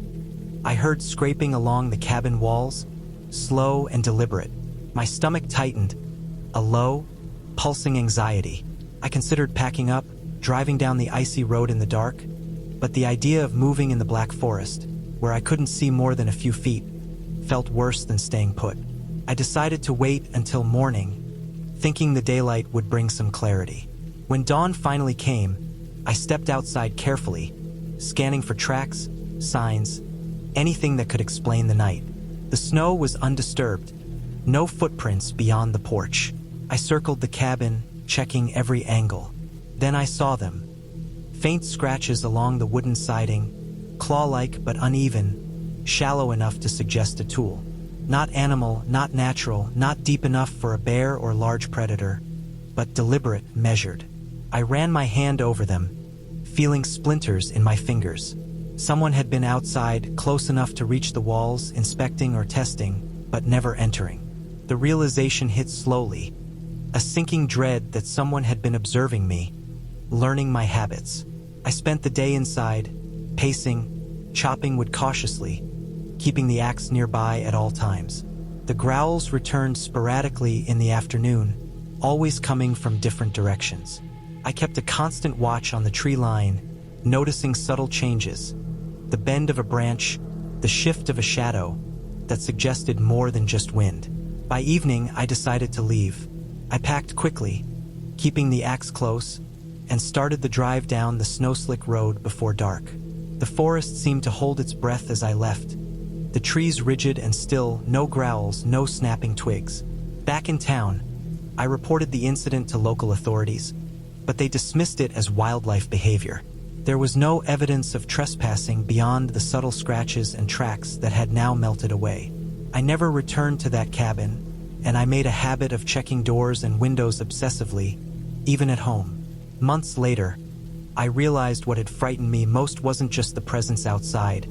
I heard scraping along the cabin walls, slow and deliberate. My stomach tightened, a low, pulsing anxiety. I considered packing up, driving down the icy road in the dark, but the idea of moving in the black forest, where I couldn't see more than a few feet, felt worse than staying put. I decided to wait until morning, thinking the daylight would bring some clarity. When dawn finally came, I stepped outside carefully, scanning for tracks, signs, anything that could explain the night. The snow was undisturbed, no footprints beyond the porch. I circled the cabin, checking every angle. Then I saw them. Faint scratches along the wooden siding, claw-like but uneven, shallow enough to suggest a tool. Not animal, not natural, not deep enough for a bear or large predator, but deliberate, measured. I ran my hand over them, feeling splinters in my fingers. Someone had been outside, close enough to reach the walls, inspecting or testing, but never entering. The realization hit slowly, a sinking dread that someone had been observing me, learning my habits. I spent the day inside, pacing, chopping wood cautiously, keeping the axe nearby at all times. The growls returned sporadically in the afternoon, always coming from different directions. I kept a constant watch on the tree line, noticing subtle changes, the bend of a branch, the shift of a shadow that suggested more than just wind. By evening, I decided to leave. I packed quickly, keeping the axe close, and started the drive down the snow-slick road before dark. The forest seemed to hold its breath as I left, the trees rigid and still, no growls, no snapping twigs. Back in town, I reported the incident to local authorities, but they dismissed it as wildlife behavior. There was no evidence of trespassing beyond the subtle scratches and tracks that had now melted away. I never returned to that cabin, and I made a habit of checking doors and windows obsessively, even at home. Months later, I realized what had frightened me most wasn't just the presence outside,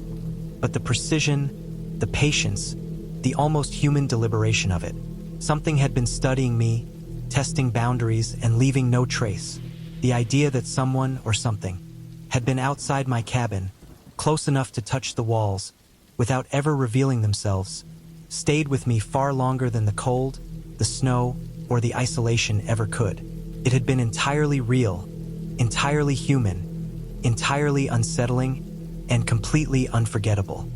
but the precision, the patience, the almost human deliberation of it. Something had been studying me, testing boundaries, and leaving no trace. The idea that someone or something had been outside my cabin, close enough to touch the walls, without ever revealing themselves, stayed with me far longer than the cold, the snow, or the isolation ever could. It had been entirely real, entirely human, entirely unsettling, and completely unforgettable.